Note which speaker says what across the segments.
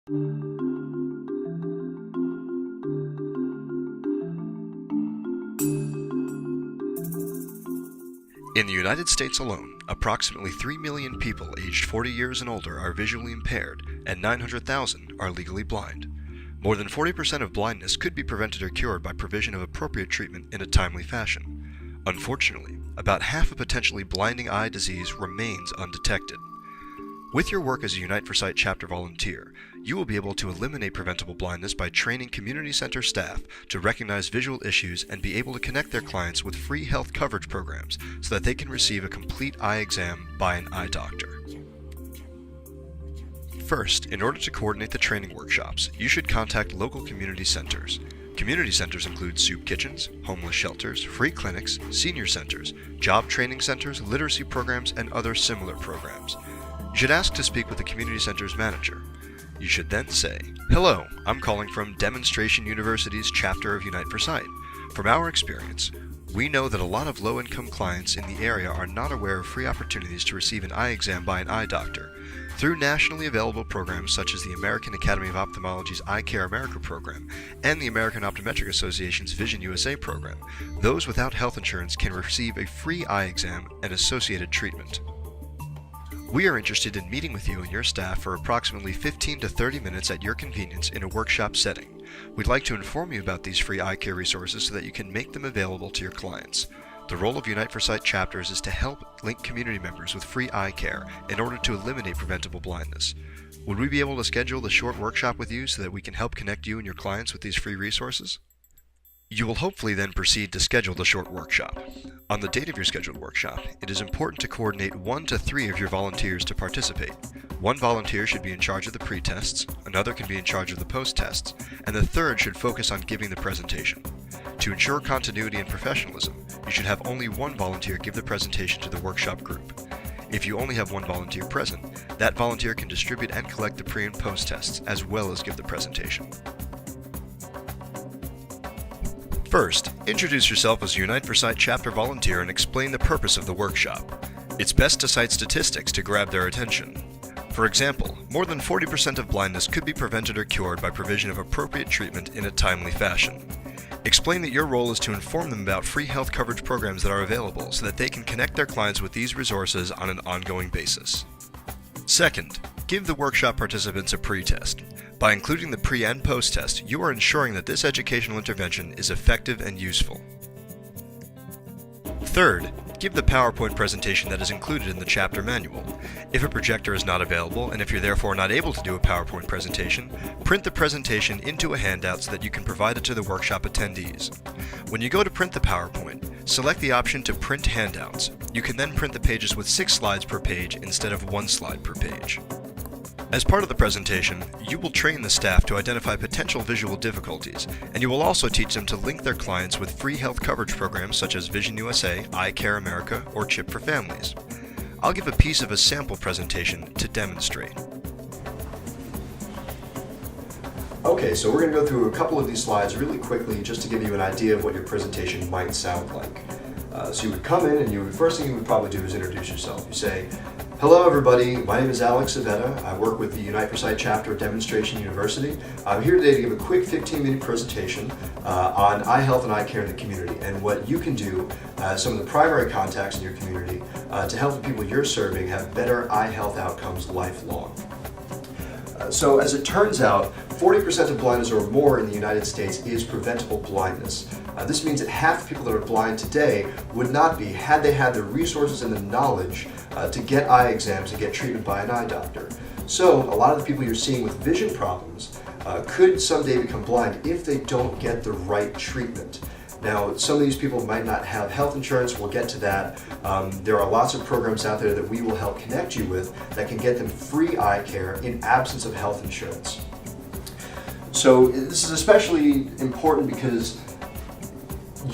Speaker 1: In the United States alone, approximately 3 million people aged 40 years and older are visually impaired, and 900,000 are legally blind. More than 40% of blindness could be prevented or cured by provision of appropriate treatment in a timely fashion. Unfortunately, about half of potentially blinding eye disease remains undetected. With your work as a Unite for Sight chapter volunteer, you will be able to eliminate preventable blindness by training community center staff to recognize visual issues and be able to connect their clients with free health coverage programs so that they can receive a complete eye exam by an eye doctor. First, in order to coordinate the training workshops, you should contact local community centers. Community centers include soup kitchens, homeless shelters, free clinics, senior centers, job training centers, literacy programs, and other similar programs. You should ask to speak with the community center's manager. You should then say, "Hello, I'm calling from Demonstration University's chapter of Unite for Sight. From our experience, we know that a lot of low-income clients in the area are not aware of free opportunities to receive an eye exam by an eye doctor. Through nationally available programs such as the American Academy of Ophthalmology's Eye Care America program and the American Optometric Association's Vision USA program, those without health insurance can receive a free eye exam and associated treatment. We are interested in meeting with you and your staff for approximately 15 to 30 minutes at your convenience in a workshop setting. We'd like to inform you about these free eye care resources so that you can make them available to your clients. The role of Unite for Sight chapters is to help link community members with free eye care in order to eliminate preventable blindness. Would we be able to schedule the short workshop with you so that we can help connect you and your clients with these free resources? You will hopefully then proceed to schedule the short workshop. On the date of your scheduled workshop, it is important to coordinate 1 to 3 of your volunteers to participate. One volunteer should be in charge of the pre-tests, another can be in charge of the post-tests, and the third should focus on giving the presentation. To ensure continuity and professionalism, you should have only one volunteer give the presentation to the workshop group. If you only have one volunteer present, that volunteer can distribute and collect the pre- and post-tests as well as give the presentation. First, introduce yourself as a Unite for Sight chapter volunteer and explain the purpose of the workshop. It's best to cite statistics to grab their attention. For example, more than 40% of blindness could be prevented or cured by provision of appropriate treatment in a timely fashion. Explain that your role is to inform them about free health coverage programs that are available so that they can connect their clients with these resources on an ongoing basis. Second, give the workshop participants a pre-test. By including the pre- and post-test, you are ensuring that this educational intervention is effective and useful. Third, give the PowerPoint presentation that is included in the chapter manual. If a projector is not available, and if you're therefore not able to do a PowerPoint presentation, print the presentation into a handout so that you can provide it to the workshop attendees. When you go to print the PowerPoint, select the option to print handouts. You can then print the pages with 6 slides per page instead of 1 slide per page. As part of the presentation, you will train the staff to identify potential visual difficulties, and you will also teach them to link their clients with free health coverage programs such as Vision USA, Eye Care America, or CHIP for Families. I'll give a piece of a sample presentation to demonstrate. Okay, so we're going to go through a couple of these slides really quickly just to give you an idea of what your presentation might sound like. So you would come in and first thing you would probably do is introduce yourself. You say, "Hello everybody, my name is Alex Savetta. I work with the Unite for Sight chapter of Demonstration University. I'm here today to give a quick 15-minute presentation on eye health and eye care in the community and what you can do as some of the primary contacts in your community to help the people you're serving have better eye health outcomes lifelong." So as it turns out, 40% of blindness or more in the United States is preventable blindness. This means that half the people that are blind today would not be had they had the resources and the knowledge to get eye exams and get treatment by an eye doctor. So a lot of the people you're seeing with vision problems could someday become blind if they don't get the right treatment. Now, some of these people might not have health insurance. We'll get to that. There are lots of programs out there that we will help connect you with that can get them free eye care in absence of health insurance. So this is especially important because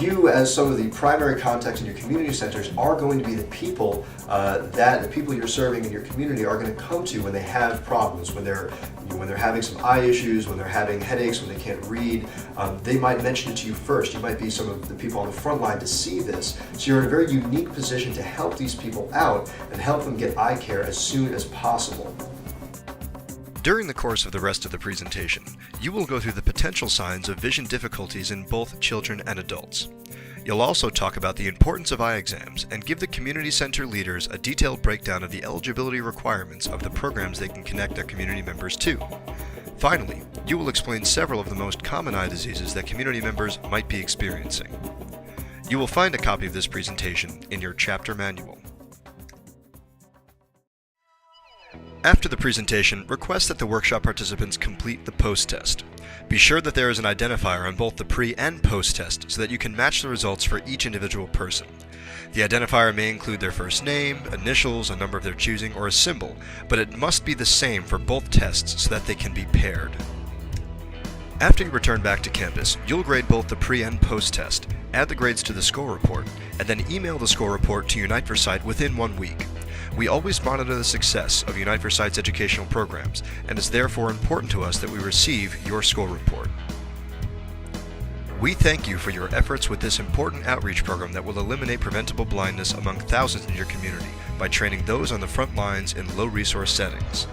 Speaker 1: you, as some of the primary contacts in your community centers, are going to be the people that the people you're serving in your community are going to come to when they have problems, when they're having some eye issues, when they're having headaches, when they can't read. They might mention it to you first. You might be some of the people on the front line to see this. So you're in a very unique position to help these people out and help them get eye care as soon as possible. During the course of the rest of the presentation, you will go through the potential signs of vision difficulties in both children and adults. You'll also talk about the importance of eye exams and give the community center leaders a detailed breakdown of the eligibility requirements of the programs they can connect their community members to. Finally, you will explain several of the most common eye diseases that community members might be experiencing. You will find a copy of this presentation in your chapter manual. After the presentation, request that the workshop participants complete the PostTest. Be sure that there is an identifier on both the pre- and post-test so that you can match the results for each individual person. The identifier may include their first name, initials, a number of their choosing, or a symbol, but it must be the same for both tests so that they can be paired. After you return back to campus, you'll grade both the pre- and post-test, add the grades to the score report, and then email the score report to Unite for Sight within 1 week. We always monitor the success of Unite for Sight's educational programs, and it's therefore important to us that we receive your score report. We thank you for your efforts with this important outreach program that will eliminate preventable blindness among thousands in your community by training those on the front lines in low-resource settings.